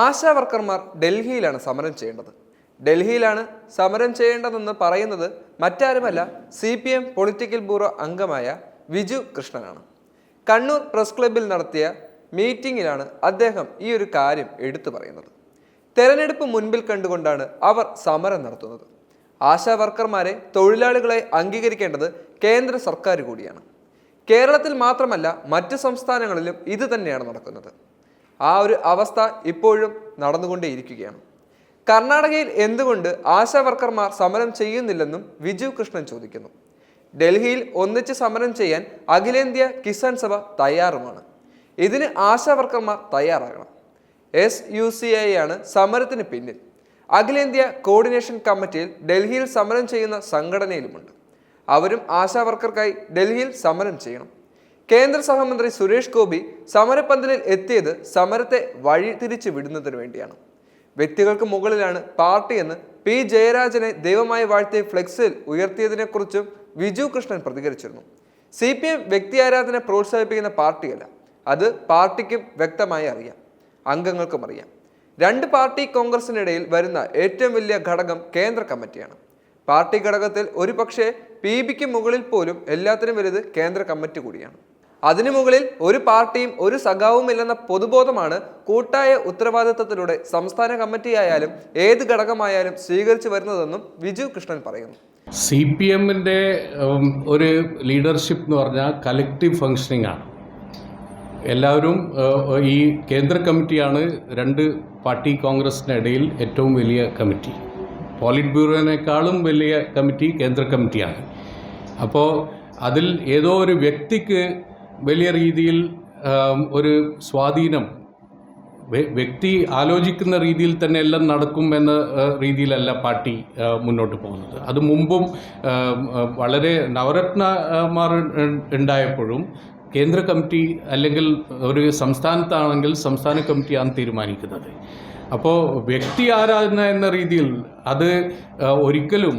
ആശാ വർക്കർമാർ ഡൽഹിയിലാണ് സമരം ചെയ്യേണ്ടത്. ഡൽഹിയിലാണ് സമരം ചെയ്യേണ്ടതെന്ന് പറയുന്നത് മറ്റാരുമല്ല, CPM പൊളിറ്റിക്കൽ ബ്യൂറോ അംഗമായ വിജു കൃഷ്ണനാണ്. കണ്ണൂർ പ്രസ് ക്ലബിൽ നടത്തിയ മീറ്റിംഗിലാണ് അദ്ദേഹം ഈ ഒരു കാര്യം എടുത്തു പറയുന്നത്. തെരഞ്ഞെടുപ്പ് മുൻപിൽ കണ്ടുകൊണ്ടാണ് അവർ സമരം നടത്തുന്നത്. ആശാ വർക്കർമാരെ തൊഴിലാളികളെ അംഗീകരിക്കേണ്ടത് കേന്ദ്ര സർക്കാർ കൂടിയാണ്. കേരളത്തിൽ മാത്രമല്ല, മറ്റ് സംസ്ഥാനങ്ങളിലും ഇത് തന്നെയാണ് നടക്കുന്നത്. ആ ഒരു അവസ്ഥ ഇപ്പോഴും നടന്നുകൊണ്ടേയിരിക്കുകയാണ്. കർണാടകയിൽ എന്തുകൊണ്ട് ആശാ വർക്കർമാർ സമരം ചെയ്യുന്നില്ലെന്നും വിജു കൃഷ്ണൻ ചോദിക്കുന്നു. ഡൽഹിയിൽ ഒന്നിച്ച് സമരം ചെയ്യാൻ അഖിലേന്ത്യാ കിസാൻ സഭ തയ്യാറുമാണ്. ഇതിന് ആശാ വർക്കർമാർ തയ്യാറാകണം. SUCI ആണ് സമരത്തിന് പിന്നിൽ. അഖിലേന്ത്യാ കോർഡിനേഷൻ കമ്മിറ്റിയിൽ ഡൽഹിയിൽ സമരം ചെയ്യുന്ന സംഘടനയിലുമുണ്ട്. അവരും ആശാ വർക്കർക്കായി ഡൽഹിയിൽ സമരം ചെയ്യണം. കേന്ദ്ര സഹമന്ത്രി സുരേഷ് ഗോപി സമരപ്പന്തലിൽ എത്തിയത് സമരത്തെ വഴിതിരിച്ചു വിടുന്നതിന് വേണ്ടിയാണ്. വ്യക്തികൾക്ക് മുകളിലാണ് പാർട്ടിയെന്ന് P. ജയരാജനെ ദൈവമായി വാഴ്ത്തിയ ഫ്ലെക്സിൽ ഉയർത്തിയതിനെക്കുറിച്ചും വിജു കൃഷ്ണൻ പ്രതികരിച്ചിരുന്നു. CPM വ്യക്തി ആരാധന പ്രോത്സാഹിപ്പിക്കുന്ന പാർട്ടിയല്ല. അത് പാർട്ടിക്കും വ്യക്തമായി അറിയാം, അംഗങ്ങൾക്കും അറിയാം. രണ്ട് പാർട്ടി കോൺഗ്രസിനിടയിൽ വരുന്ന ഏറ്റവും വലിയ ഘടകം കേന്ദ്ര കമ്മിറ്റിയാണ്. പാർട്ടി ഘടകത്തിൽ ഒരു പക്ഷേ PBക്ക് മുകളിൽ പോലും എല്ലാത്തിനും വലുത് കേന്ദ്ര കമ്മിറ്റി കൂടിയാണ്. അതിനു മുകളിൽ ഒരു പാർട്ടിയും ഒരു സഖാവും ഇല്ലെന്ന പൊതുബോധമാണ് കൂട്ടായ ഉത്തരവാദിത്വത്തിലൂടെ സംസ്ഥാന കമ്മിറ്റിയായാലും ഏത് ഘടകമായാലും സ്വീകരിച്ചു വരുന്നതെന്നും വിജു കൃഷ്ണൻ പറയുന്നു. CPMന്റെ ഒരു ലീഡർഷിപ്പ് എന്ന് പറഞ്ഞാൽ കലക്റ്റീവ് ഫങ്ഷനിങ് ആണ്. എല്ലാവരും ഈ കേന്ദ്ര കമ്മിറ്റിയാണ് രണ്ട് പാർട്ടി കോൺഗ്രസിനിടയിൽ ഏറ്റവും വലിയ കമ്മിറ്റി. പോളിറ്റ് ബ്യൂറോനേക്കാളും വലിയ കമ്മിറ്റി കേന്ദ്ര കമ്മിറ്റിയാണ്. അപ്പോൾ അതിൽ ഏതോ ഒരു വ്യക്തിക്ക് വലിയ രീതിയിൽ ഒരു സ്വാധീനം, വ്യക്തി ആലോചിക്കുന്ന രീതിയിൽ തന്നെ എല്ലാം നടക്കും എന്ന രീതിയിലല്ല പാർട്ടി മുന്നോട്ട് പോകുന്നത്. അത് മുമ്പും വളരെ നവരത്നമാർ ഉണ്ടായപ്പോഴും കേന്ദ്ര കമ്മിറ്റി അല്ലെങ്കിൽ ഒരു സംസ്ഥാനത്താണെങ്കിൽ സംസ്ഥാന കമ്മിറ്റിയാണ് തീരുമാനിക്കുന്നത്. അപ്പോൾ വ്യക്തി ആരാധന എന്ന രീതിയിൽ അത് ഒരിക്കലും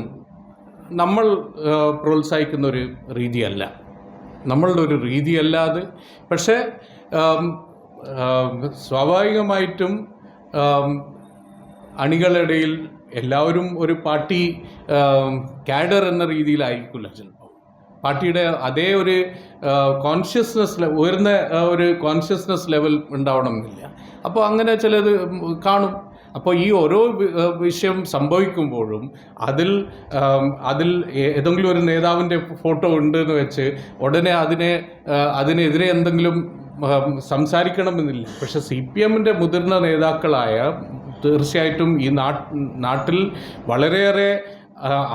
നമ്മൾ പ്രോത്സാഹിക്കുന്ന ഒരു രീതിയല്ല, നമ്മളുടെ ഒരു രീതിയല്ല അത്. പക്ഷേ സ്വാഭാവികമായിട്ടും അണികളിടയിൽ എല്ലാവരും ഒരു പാർട്ടി കാഡർ എന്ന രീതിയിലായിരിക്കില്ല. ചിലപ്പോൾ പാർട്ടിയുടെ അതേ ഒരു കോൺഷ്യസ്നെസ്, ഉയർന്ന ഒരു കോൺഷ്യസ്നെസ് ലെവൽ ഉണ്ടാവണമെന്നില്ല. അപ്പോൾ അങ്ങനെ ചിലത് കാണും. അപ്പോൾ ഈ ഓരോ വിഷയം സംഭവിക്കുമ്പോഴും അതിൽ ഏതെങ്കിലും ഒരു നേതാവിൻ്റെ ഫോട്ടോ ഉണ്ട് എന്ന് വെച്ച് ഉടനെ അതിനെതിരെ എന്തെങ്കിലും സംസാരിക്കണമെന്നില്ല. പക്ഷെ CPMന്റെ മുതിർന്ന നേതാക്കളായ, തീർച്ചയായിട്ടും ഈ നാട്ടിൽ വളരെയേറെ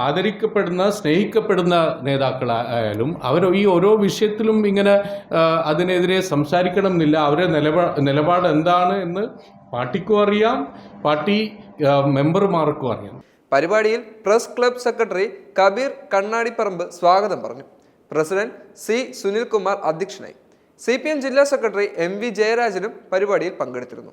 ആദരിക്കപ്പെടുന്ന, സ്നേഹിക്കപ്പെടുന്ന നേതാക്കളായാലും അവർ ഈ ഓരോ വിഷയത്തിലും ഇങ്ങനെ അതിനെതിരെ സംസാരിക്കണമെന്നില്ല. അവരുടെ നിലപാട് എന്താണ് എന്ന് പാർട്ടിക്കും അറിയാം, പാർട്ടി മെമ്പർമാർക്കും അറിയാം. പരിപാടിയിൽ press club secretary Kabir Kannadiparamba സ്വാഗതം പറഞ്ഞു. President C. സുനിൽകുമാർ അധ്യക്ഷനായി. CPM ജില്ലാ സെക്രട്ടറി MV ജയരാജനും പരിപാടിയിൽ പങ്കെടുത്തിരുന്നു.